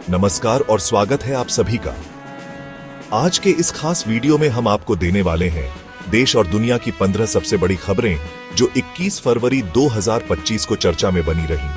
नमस्कार और स्वागत है आप सभी का। आज के इस खास वीडियो में हम आपको देने वाले हैं देश और दुनिया की 15 सबसे बड़ी खबरें जो 21 फरवरी 2025 को चर्चा में बनी रहीं।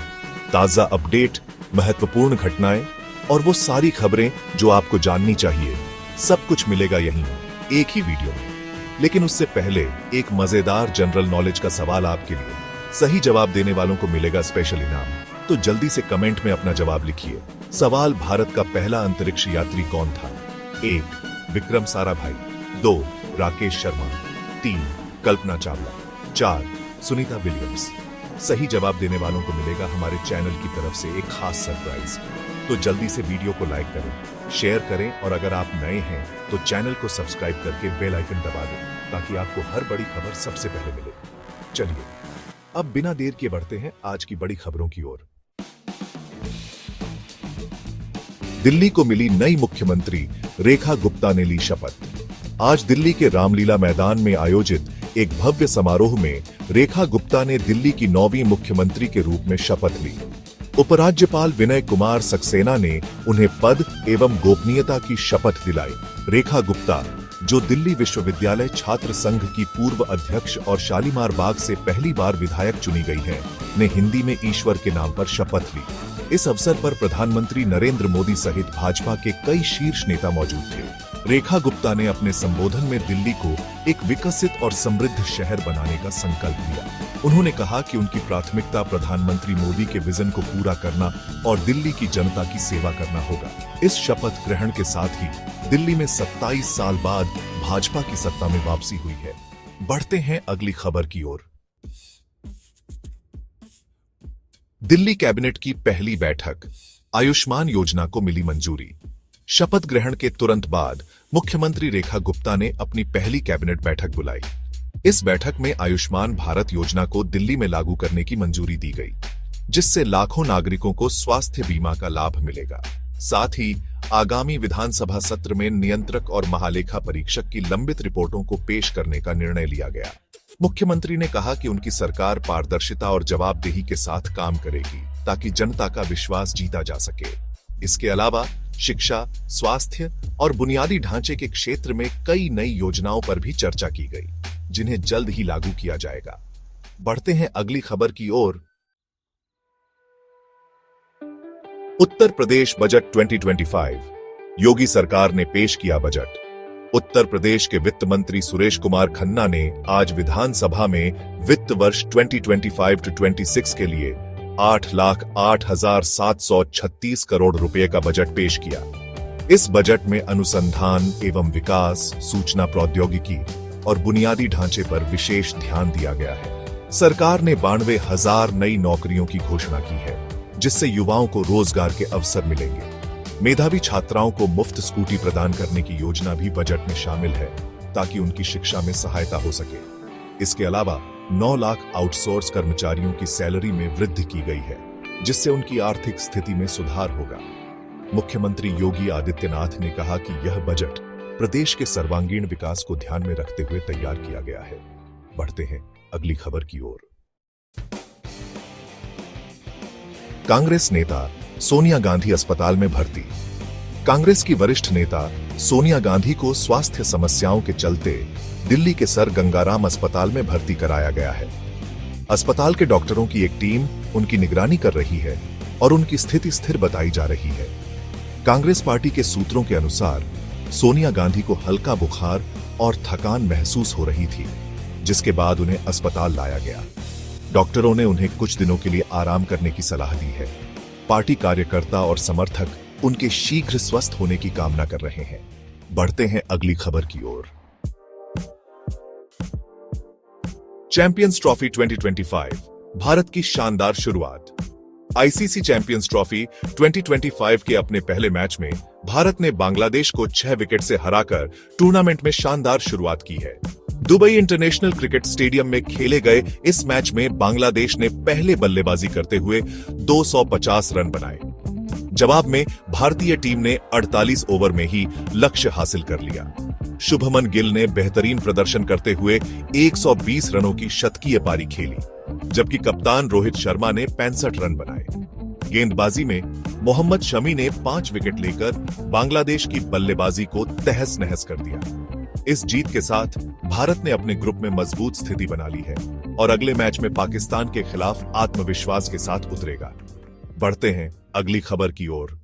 ताजा अपडेट, महत्वपूर्ण घटनाएं और वो सारी खबरें जो आपको जाननी चाहिए, सब कुछ मिलेगा यहीं एक ही वीडियो में। लेकिन उससे पहले एक मजेदार जनरल नॉलेज का सवाल आपके लिए। सही जवाब देने वालों को मिलेगा स्पेशल इनाम, तो जल्दी से कमेंट में अपना जवाब लिखिए। सवाल, भारत का पहला अंतरिक्ष यात्री कौन था? 1. विक्रम साराभाई, 2. राकेश शर्मा, 3. कल्पना चावला, 4. सुनीता विलियम्स। सही जवाब देने वालों को मिलेगा हमारे चैनल की तरफ से एक खास सरप्राइज। तो जल्दी से वीडियो को लाइक करें, शेयर करें और अगर आप नए हैं तो चैनल को सब्सक्राइब करके बेल आइकन दबा दें ताकि आपको हर बड़ी खबर सबसे पहले मिले। चलिए अब बिना देर किए बढ़ते हैं आज की बड़ी खबरों की ओर। दिल्ली को मिली नई मुख्यमंत्री रेखा गुप्ता ने ली शपथ। आज दिल्ली के रामलीला मैदान में आयोजित एक भव्य समारोह में रेखा गुप्ता ने दिल्ली की 9वीं मुख्यमंत्री के रूप में शपथ ली। उपराज्यपाल विनय कुमार सक्सेना ने उन्हें पद एवं गोपनीयता की शपथ दिलाई। रेखा गुप्ता, जो दिल्ली विश्वविद्यालय छात्र संघ की पूर्व अध्यक्ष और शालीमार बाग से पहली बार विधायक चुनी गई है, ने हिंदी में ईश्वर के नाम पर शपथ ली। इस अवसर पर प्रधानमंत्री नरेंद्र मोदी सहित भाजपा के कई शीर्ष नेता मौजूद थे। रेखा गुप्ता ने अपने संबोधन में दिल्ली को एक विकसित और समृद्ध शहर बनाने का संकल्प लिया। उन्होंने कहा कि उनकी प्राथमिकता प्रधानमंत्री मोदी के विजन को पूरा करना और दिल्ली की जनता की सेवा करना होगा। इस शपथ ग्रहण के साथ ही दिल्ली में 27 साल बाद भाजपा की सत्ता में वापसी हुई है। बढ़ते हैं अगली खबर की ओर। दिल्ली कैबिनेट की पहली बैठक, आयुष्मान योजना को मिली मंजूरी। शपथ ग्रहण के तुरंत बाद मुख्यमंत्री रेखा गुप्ता ने अपनी पहली कैबिनेट बैठक बुलाई। इस बैठक में आयुष्मान भारत योजना को दिल्ली में लागू करने की मंजूरी दी गई, जिससे लाखों नागरिकों को स्वास्थ्य बीमा का लाभ मिलेगा। साथ ही आगामी विधानसभा सत्र में नियंत्रक और महालेखा परीक्षक की लंबित रिपोर्टों को पेश करने का निर्णय लिया गया। मुख्यमंत्री ने कहा कि उनकी सरकार पारदर्शिता और जवाबदेही के साथ काम करेगी ताकि जनता का विश्वास जीता जा सके। इसके अलावा शिक्षा, स्वास्थ्य और बुनियादी ढांचे के क्षेत्र में कई नई योजनाओं पर भी चर्चा की गई, जिन्हें जल्द ही लागू किया जाएगा। बढ़ते हैं अगली खबर की ओर। उत्तर प्रदेश बजट 2025, योगी सरकार ने पेश किया बजट। उत्तर प्रदेश के वित्त मंत्री सुरेश कुमार खन्ना ने आज विधानसभा में वित्त वर्ष 2025-26 के लिए 8,08,736 करोड़ रुपए का बजट पेश किया। इस बजट में अनुसंधान एवं विकास, सूचना प्रौद्योगिकी और बुनियादी ढांचे पर विशेष ध्यान दिया गया है। सरकार ने 92,000 नई नौकरियों की घोषणा की है, जिससे युवाओं को रोजगार के अवसर मिलेंगे। मेधावी छात्राओं को मुफ्त स्कूटी प्रदान करने की योजना भी बजट में शामिल है ताकि उनकी शिक्षा में सहायता हो सके। इसके अलावा 9 लाख आउटसोर्स कर्मचारियों की सैलरी में वृद्धि की गई है, जिससे उनकी आर्थिक स्थिति में सुधार होगा। मुख्यमंत्री योगी आदित्यनाथ ने कहा कि यह बजट प्रदेश के सर्वांगीण विकास को ध्यान में रखते हुए तैयार किया गया है। बढ़ते हैं अगली खबर की ओर। कांग्रेस नेता सोनिया गांधी अस्पताल में भर्ती। कांग्रेस की वरिष्ठ नेता सोनिया गांधी को स्वास्थ्य समस्याओं के चलते दिल्ली के सर गंगाराम अस्पताल में भर्ती कराया गया है। अस्पताल के डॉक्टरों की एक टीम उनकी निगरानी कर रही है और उनकी स्थिति स्थिर बताई जा रही है। कांग्रेस पार्टी के सूत्रों के अनुसार सोनिया गांधी को हल्का बुखार और थकान महसूस हो रही थी, जिसके बाद उन्हें अस्पताल लाया गया। डॉक्टरों ने उन्हें कुछ दिनों के लिए आराम करने की सलाह दी है। पार्टी कार्यकर्ता और समर्थक उनके शीघ्र स्वस्थ होने की कामना कर रहे हैं। बढ़ते हैं अगली खबर की ओर। चैंपियंस ट्रॉफी 2025, भारत की शानदार शुरुआत। आईसीसी चैंपियंस ट्रॉफी 2025 के अपने पहले मैच में भारत ने बांग्लादेश को 6 विकेट से हराकर टूर्नामेंट में शानदार शुरुआत की है। दुबई इंटरनेशनल क्रिकेट स्टेडियम में खेले गए इस मैच में बांग्लादेश ने पहले बल्लेबाजी करते हुए 250 रन बनाए। जवाब में भारतीय टीम ने 48 ओवर में ही लक्ष्य हासिल कर लिया। शुभमन गिल ने बेहतरीन प्रदर्शन करते हुए 120 रनों की शतकीय पारी खेली, जबकि कप्तान रोहित शर्मा ने 65 रन बनाए। गेंदबाजी में मोहम्मद शमी ने 5 विकेट लेकर बांग्लादेश की बल्लेबाजी को तहस नहस कर दिया। इस जीत के साथ भारत ने अपने ग्रुप में मजबूत स्थिति बना ली है और अगले मैच में पाकिस्तान के खिलाफ आत्मविश्वास के साथ उतरेगा। बढ़ते हैं अगली खबर की ओर।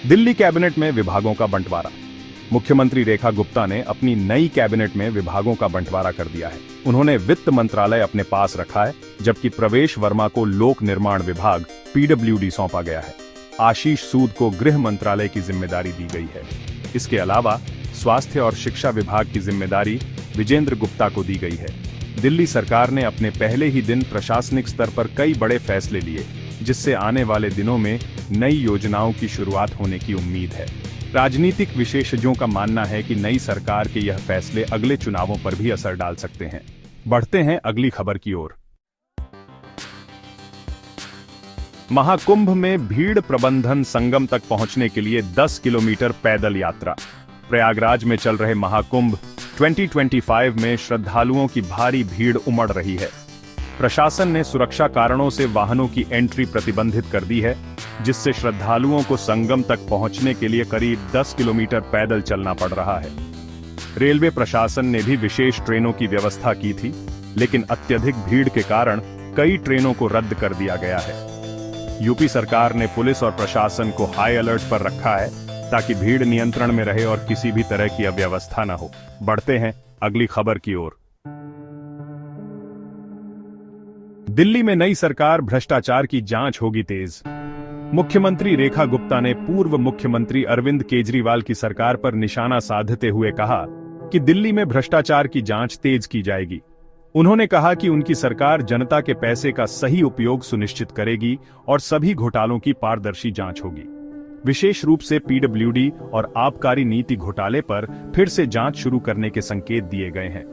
दिल्ली कैबिनेट में विभागों का बंटवारा। मुख्यमंत्री रेखा गुप्ता ने अपनी नई कैबिनेट में विभागों का बंटवारा कर दिया है। उन्होंने वित्त मंत्रालय अपने पास रखा है, जबकि प्रवेश वर्मा को लोक निर्माण विभाग पीडब्ल्यूडी सौंपा गया है। आशीष सूद को गृह मंत्रालय की जिम्मेदारी दी गई है। इसके अलावा स्वास्थ्य और शिक्षा विभाग की जिम्मेदारी विजेंद्र गुप्ता को दी गई है। दिल्ली सरकार ने अपने पहले ही दिन प्रशासनिक स्तर पर कई बड़े फैसले लिए, जिससे आने वाले दिनों में नई योजनाओं की शुरुआत होने की उम्मीद है। राजनीतिक विशेषज्ञों का मानना है कि नई सरकार के यह फैसले अगले चुनावों पर भी असर डाल सकते हैं। बढ़ते हैं अगली खबर की ओर। महाकुंभ में भीड़ प्रबंधन संगम तक पहुंचने के लिए 10 किलोमीटर पैदल यात्रा। प्रयागराज में चल रहे महाकुंभ 2025 में श्रद्धालुओं की भारी भीड़ उमड़ रही है। प्रशासन ने सुरक्षा कारणों से वाहनों की एंट्री प्रतिबंधित कर दी है, जिससे श्रद्धालुओं को संगम तक पहुंचने के लिए करीब 10 किलोमीटर पैदल चलना पड़ रहा है। रेलवे प्रशासन ने भी विशेष ट्रेनों की व्यवस्था की थी, लेकिन अत्यधिक भीड़ के कारण कई ट्रेनों को रद्द कर दिया गया है। यूपी सरकार ने पुलिस और प्रशासन को हाई अलर्ट पर रखा है, ताकि भीड़ नियंत्रण में रहे और किसी भी तरह की अव्यवस्था न हो। बढ़ते हैं अगली खबर की ओर। दिल्ली में नई सरकार, भ्रष्टाचार की जांच होगी तेज। मुख्यमंत्री रेखा गुप्ता ने पूर्व मुख्यमंत्री अरविंद केजरीवाल की सरकार पर निशाना साधते हुए कहा कि दिल्ली में भ्रष्टाचार की जांच तेज की जाएगी। उन्होंने कहा कि उनकी सरकार जनता के पैसे का सही उपयोग सुनिश्चित करेगी और सभी घोटालों की पारदर्शी जांच होगी। विशेष रूप से पीडब्ल्यूडी और आबकारी नीति घोटाले पर फिर से जांच शुरू करने के संकेत दिए गए हैं।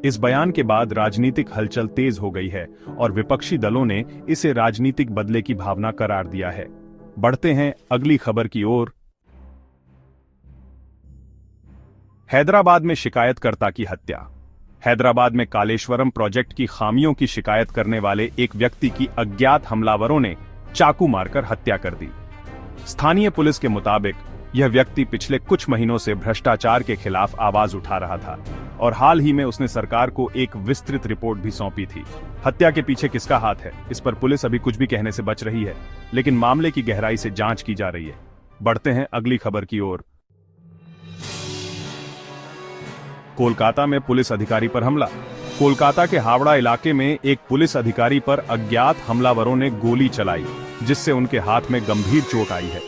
इस बयान के बाद राजनीतिक हलचल तेज हो गई है और विपक्षी दलों ने इसे राजनीतिक बदले की भावना करार दिया है। बढ़ते हैं अगली खबर की ओर। हैदराबाद में शिकायतकर्ता की हत्या। हैदराबाद में कालेश्वरम प्रोजेक्ट की खामियों की शिकायत करने वाले एक व्यक्ति की अज्ञात हमलावरों ने चाकू मारकर हत्या कर दी। स्थानीय पुलिस के मुताबिक यह व्यक्ति पिछले कुछ महीनों से भ्रष्टाचार के खिलाफ आवाज उठा रहा था और हाल ही में उसने सरकार को एक विस्तृत रिपोर्ट भी सौंपी थी। हत्या के पीछे किसका हाथ है, इस पर पुलिस अभी कुछ भी कहने से बच रही है, लेकिन मामले की गहराई से जांच की जा रही है। बढ़ते हैं अगली खबर की ओर। कोलकाता में पुलिस अधिकारी पर हमला। कोलकाता के हावड़ा इलाके में एक पुलिस अधिकारी पर अज्ञात हमलावरों ने गोली चलाई, जिससे उनके हाथ में गंभीर चोट आई है।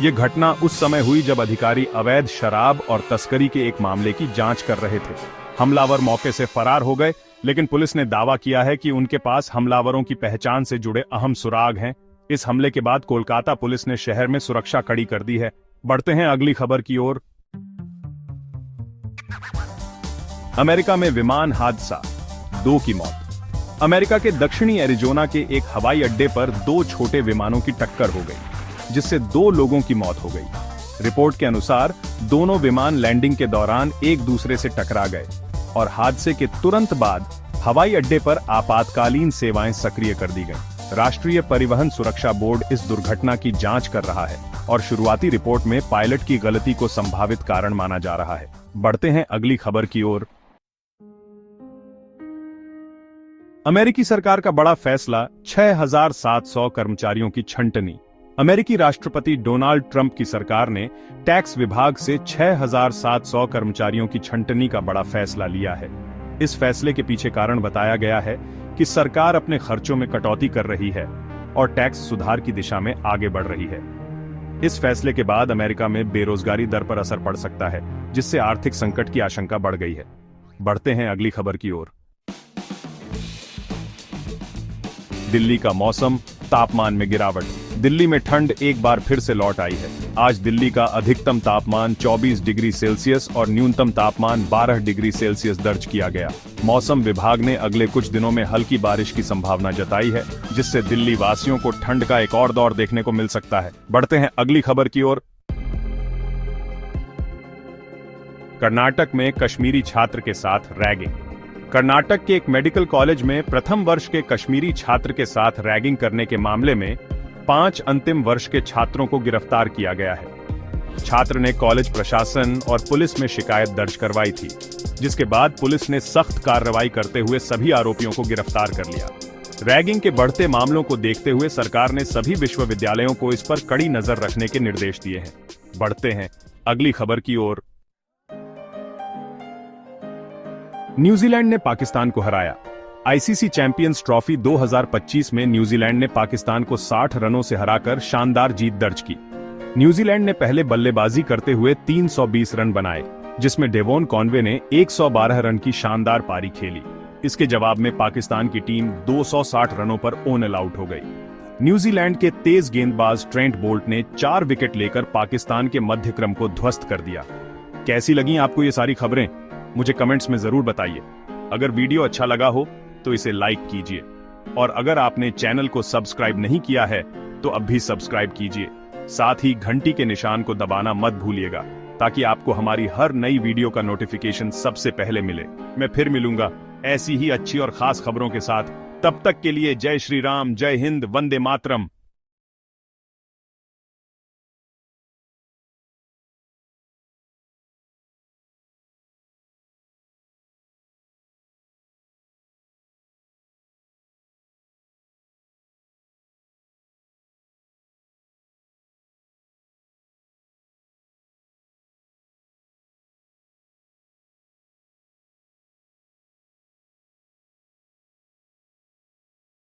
ये घटना उस समय हुई जब अधिकारी अवैध शराब और तस्करी के एक मामले की जांच कर रहे थे। हमलावर मौके से फरार हो गए, लेकिन पुलिस ने दावा किया है कि उनके पास हमलावरों की पहचान से जुड़े अहम सुराग हैं। इस हमले के बाद कोलकाता पुलिस ने शहर में सुरक्षा कड़ी कर दी है। बढ़ते हैं अगली खबर की ओर। अमेरिका में विमान हादसा, 2 की मौत। अमेरिका के दक्षिणी एरिजोना के एक हवाई अड्डे पर 2 छोटे विमानों की टक्कर हो गई, जिससे 2 लोगों की मौत हो गई। रिपोर्ट के अनुसार दोनों विमान लैंडिंग के दौरान एक दूसरे से टकरा गए और हादसे के तुरंत बाद हवाई अड्डे पर आपातकालीन सेवाएं सक्रिय कर दी गईं। राष्ट्रीय परिवहन सुरक्षा बोर्ड इस दुर्घटना की जांच कर रहा है और शुरुआती रिपोर्ट में पायलट की गलती को संभावित कारण माना जा रहा है। बढ़ते हैं अगली खबर की ओर। अमेरिकी सरकार का बड़ा फैसला, 6,700 कर्मचारियों की छंटनी। अमेरिकी राष्ट्रपति डोनाल्ड ट्रंप की सरकार ने टैक्स विभाग से 6,700 कर्मचारियों की छंटनी का बड़ा फैसला लिया है। इस फैसले के पीछे कारण बताया गया है कि सरकार अपने खर्चों में कटौती कर रही है और टैक्स सुधार की दिशा में आगे बढ़ रही है। इस फैसले के बाद अमेरिका में बेरोजगारी दर पर असर पड़ सकता है, जिससे आर्थिक संकट की आशंका बढ़ गई है। बढ़ते हैं अगली खबर की ओर। दिल्ली का मौसम, तापमान में गिरावट। दिल्ली में ठंड एक बार फिर से लौट आई है। आज दिल्ली का अधिकतम तापमान 24 डिग्री सेल्सियस और न्यूनतम तापमान 12 डिग्री सेल्सियस दर्ज किया गया। मौसम विभाग ने अगले कुछ दिनों में हल्की बारिश की संभावना जताई है, जिससे दिल्ली वासियों को ठंड का एक और दौर देखने को मिल सकता है। बढ़ते हैं अगली खबर की ओर। कर्नाटक में कश्मीरी छात्र के साथ रैगिंग। कर्नाटक के एक मेडिकल कॉलेज में प्रथम वर्ष के कश्मीरी छात्र के साथ रैगिंग करने के मामले में 5 अंतिम वर्ष के छात्रों को गिरफ्तार किया गया है। छात्र ने कॉलेज प्रशासन और पुलिस में शिकायत दर्ज करवाई थी, जिसके बाद पुलिस ने सख्त कार्रवाई करते हुए सभी आरोपियों को गिरफ्तार कर लिया। रैगिंग के बढ़ते मामलों को देखते हुए सरकार ने सभी विश्वविद्यालयों को इस पर कड़ी नजर रखने के निर्देश दिए हैं। बढ़ते हैं अगली खबर की ओर। न्यूजीलैंड ने पाकिस्तान को हराया। आईसीसी चैंपियंस ट्रॉफी 2025 में न्यूजीलैंड ने पाकिस्तान को 60 रनों से हराकर शानदार जीत दर्ज की। न्यूजीलैंड ने पहले बल्लेबाजी करते हुए 320 रन बनाए, जिसमें डेवोन कॉनवे ने 112 रन की शानदार पारी खेली। इसके जवाब में पाकिस्तान की टीम 260 रनों पर ऑल आउट हो गई। न्यूजीलैंड के तेज गेंदबाज ट्रेंट बोल्ट ने 4 विकेट लेकर पाकिस्तान के मध्य क्रम को ध्वस्त कर दिया। कैसी लगी आपको ये सारी खबरें? मुझे कमेंट्स में जरूर बताइए। अगर वीडियो अच्छा लगा हो तो इसे लाइक कीजिए, और अगर आपने चैनल को सब्सक्राइब नहीं किया है तो अब भी सब्सक्राइब कीजिए। साथ ही घंटी के निशान को दबाना मत भूलिएगा, ताकि आपको हमारी हर नई वीडियो का नोटिफिकेशन सबसे पहले मिले। मैं फिर मिलूंगा ऐसी ही अच्छी और खास खबरों के साथ। तब तक के लिए जय श्री राम, जय हिंद, वंदे मातरम।